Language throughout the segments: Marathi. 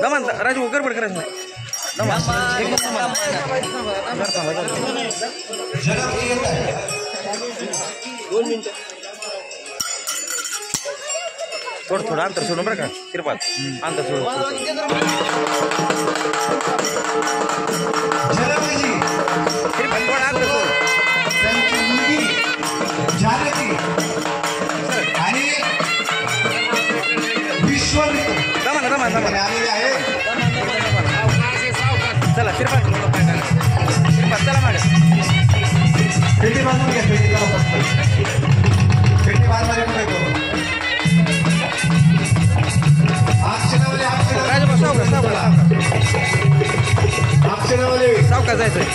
दमन राजू गडबड करायचं नाही. थोडं थोडं अंतर सोडून बरं का तिरपात अंतर सोडून तिरपात थोडं अंतर सोडून आणि विश्वविक्रम दमन दमन दमन चला तिरपात तिरपात चला मॅडम पेटी बांधून घ्या पेटी बांधणारे कुठे करू सावका जायचंय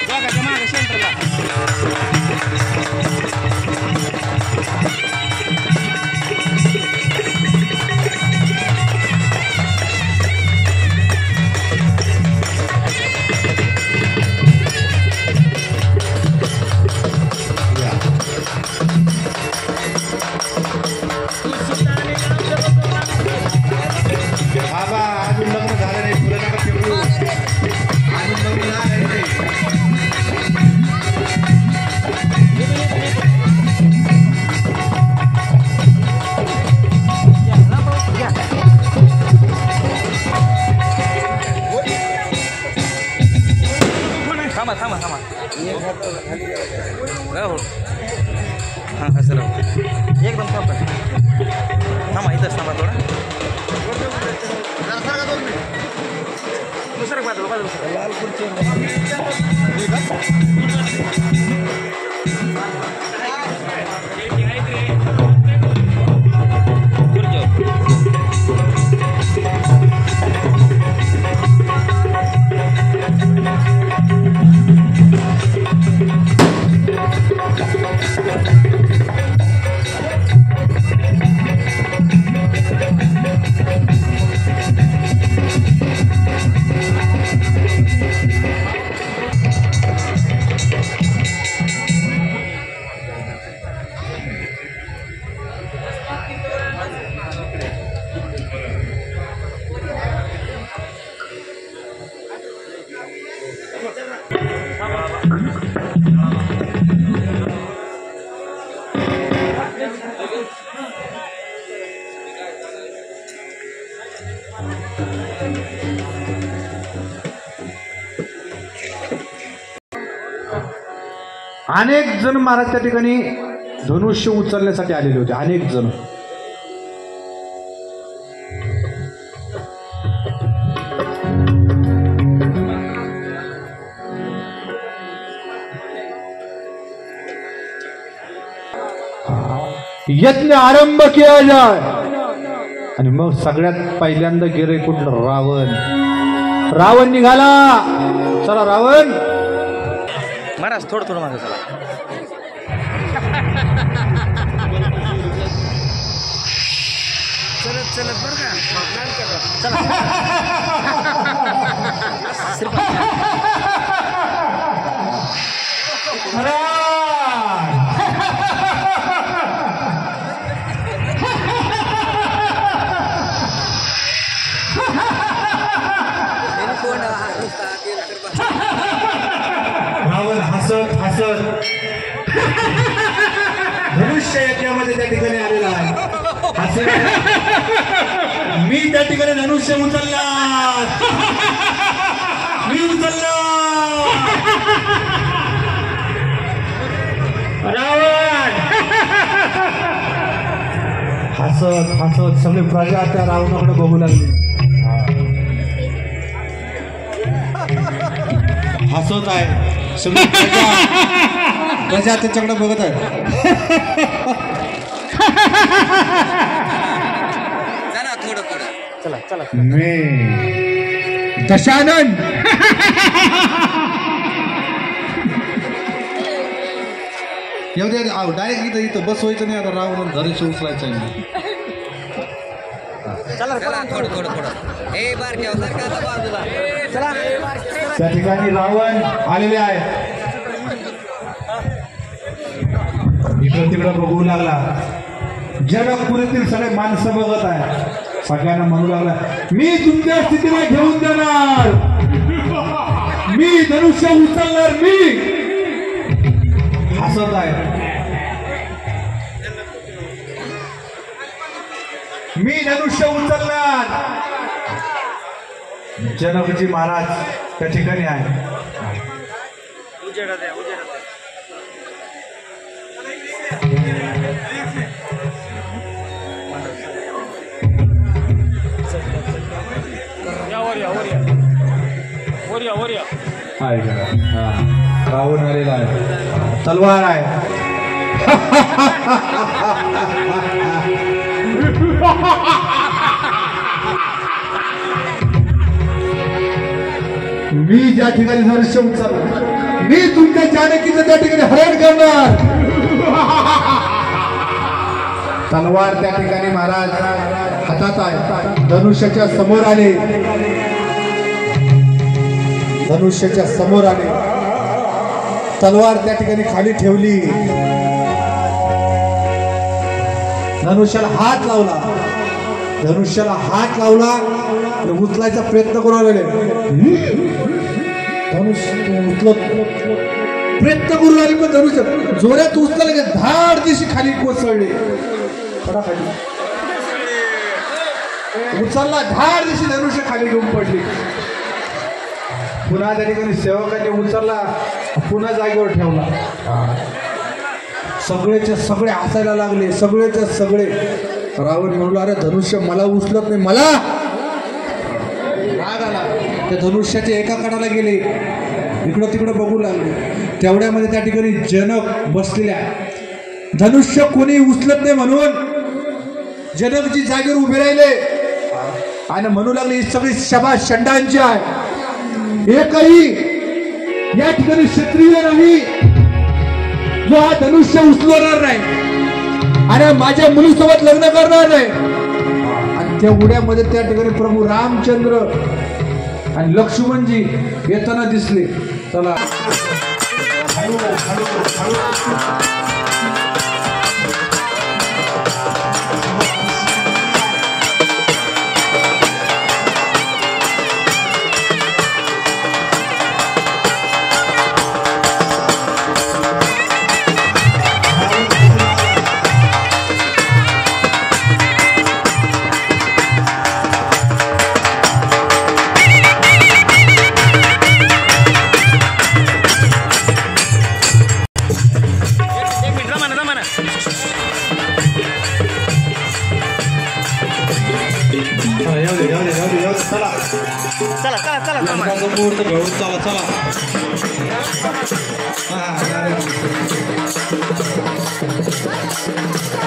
मागे सेंटरला थांबा थांबा थांबा हां असं राहू एकदम थांबा थांबा इथंच थांबा थोडा दुसरं बाजूला लाल खुर्ची अनेक जण महाराज त्या ठिकाणी धनुष्य उचलण्यासाठी आलेले होते. अनेक जण यज्ञ आरंभ केला जाय आणि मग सगळ्यात पहिल्यांदा गेले कुठलं रावण. रावण निघाला. चला रावण महाराज थोडं थोडं मागं चला चलत चलत बरं का चला रावण हसत हसत धनुष्य यज्ञामध्ये त्या ठिकाणी आलेला आहे. मी त्या ठिकाणी धनुष्य उचलला. मी उचलला. रावण हसत हसत सगळे प्रजा त्या रावणाकडे बघू लागली. हसत आहे सगळी प्रजा त्याच्याकडे बघत आहे. थोडं थोडं चला चला मी दशानन येऊ दे. डायरेक्ट इथं इथं बसवायचं नाही. आता रावण धनुष्य उचलायचं नाही. चला थोडं थोडं थोडं ए बार घ्या बाजूला चला त्या ठिकाणी रावण आलेले आहे. इकडं तिकडं बघू लागला. जनकपुरीतील सगळे माणसं बघत आहे. सगळ्यांना म्हणू लागला, मी तुमच्या स्थितीला घेऊन देणार, मी धनुष्य उचलणार, मी हसत आहे. मी धनुष्य उचलणार. जनकजी महाराज त्या ठिकाणी आहे. रावण आलेला आहे. तलवार आहे. मी ज्या ठिकाणी धनुष्य उचलणार, मी तुमच्या जानकीचं त्या ठिकाणी हरण करणार. तलवार त्या ठिकाणी महाराज हातात आहे. धनुष्याच्या समोर आले. धनुष्याच्या समोर आले. तलवार त्या ठिकाणी खाली ठेवली. धनुष्याला हात लावला. धनुष्याला हात लावला. उचलायचा प्रयत्न करू लागले. धनुष्य उचलत प्रयत्न करू लागले पण धनुष्य जोरात उचलले की धाड दिशी खाली कोसळले. उचलला, धाड दिशी धनुष्य खाली घेऊन पडली. पुन्हा त्या ठिकाणी सेवकांनी उचलला, पुन्हा जागेवर ठेवला. सगळेचे सगळे हसायला लागले. सगळेचे सगळे. रावण म्हणला, अरे धनुष्य मला उचलत नाही, मला राग आला. त्या धनुष्याच्या एका कडाला गेले. इकडं तिकडं बघू लागले. तेवढ्यामध्ये त्या ठिकाणी जनक बसलेल्या. धनुष्य कोणी उचलत नाही म्हणून जनकजी जागेवर उभे राहिले आणि म्हणू लागले, ही सगळी सभा षंडांची आहे. एकही या ठिकाणी क्षत्रिय नाही जो हा धनुष्य उचलवणार नाही आणि माझ्या मुलीसोबत लग्न करणार नाही. आणि त्या उड्यामध्ये त्या ठिकाणी प्रभू रामचंद्र आणि लक्ष्मणजी येताना दिसले. चला मुहूर्त घेऊन चला चला.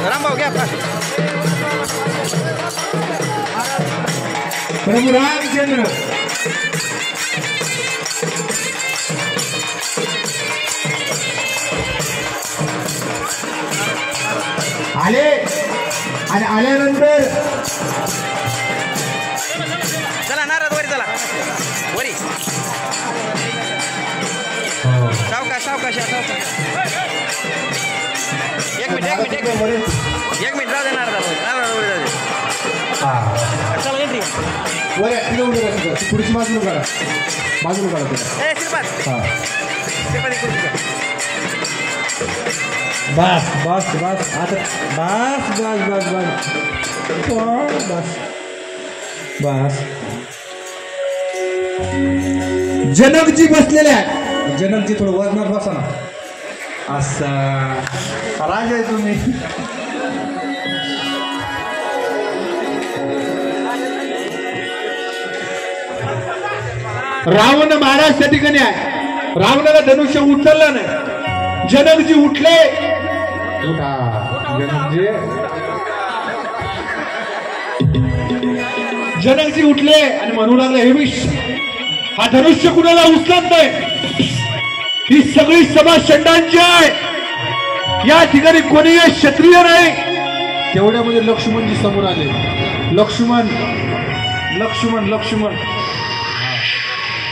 रामभाऊ घ्या. प्रभू रामचंद्र आले आणि आल्यानंतर चला नारद वरी, चला वरी. सावकाश सावकाश सावकाश. एक मिनिट जाऊ दे. नारद वरी जाऊ दे. चला एंट्री. पुढची बाजूला काढा. बाजूला काढा. ए श्रीपाद. बस बस बस आता बस बस बस बस बस बस. जनकजी बसलेले आहे. जनकजी थोडं वजनात बसा ना. असं राज आहे तुम्ही. रावण महाराज त्या ठिकाणी आहे. रावणाला धनुष्य उचललं नाही. जनकजी उठले. जनकजी उठले आणि म्हणू लागले, हे विष हा धनुष्य कुणाला उचलत नाही. ही सगळी सभा षंडांची आहे. या ठिकाणी कोणीही क्षत्रिय नाही. तेवढ्यामध्ये लक्ष्मणजी समोर आले. लक्ष्मण लक्ष्मण लक्ष्मण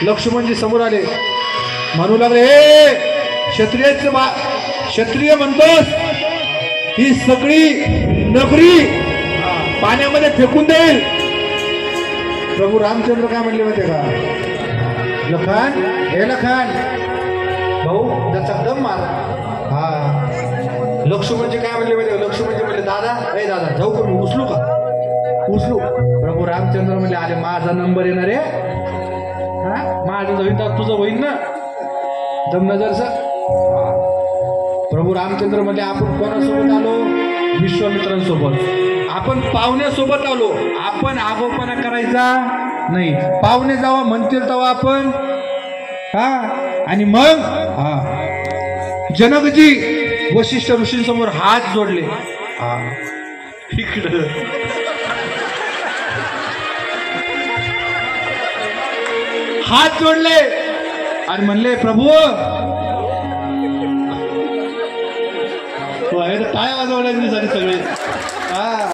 लक्ष्मणजी समोर आले, म्हणू लागले, हे क्षत्रिय म्हणतोस, ही सगळी नगरी पाण्यामध्ये फेकून देईल. प्रभू रामचंद्र काय म्हणले माहिती का, लखन, हे लखन भाऊ त्याचा दम मार. हा लक्ष्मणजी काय म्हणले माहिती का, लक्ष्मणजी म्हणले, दादा, ए दादा, जाऊ का मी, उचलू का, उचलू. प्रभू रामचंद्र म्हणले, अरे माझा नंबर येणार आहे, हा माझं होईन तर तुझं होईन ना, दमनजरचं. प्रभू रामचंद्र म्हणले, आपण कोणासोबत आलो, विश्वामित्रांसोबत. आपण पाहुण्यासोबत आलो, आपण आगोपणा करायचा नाही. पाहुणे जेव्हा म्हणतील तेव्हा आपण, हा. आणि मग जनकजी वशिष्ठ ऋषींसमोर हात जोडले, हा इकडं हात जोडले आणि म्हणले, प्रभू टाळ्या वाजवल्या सगळे. हा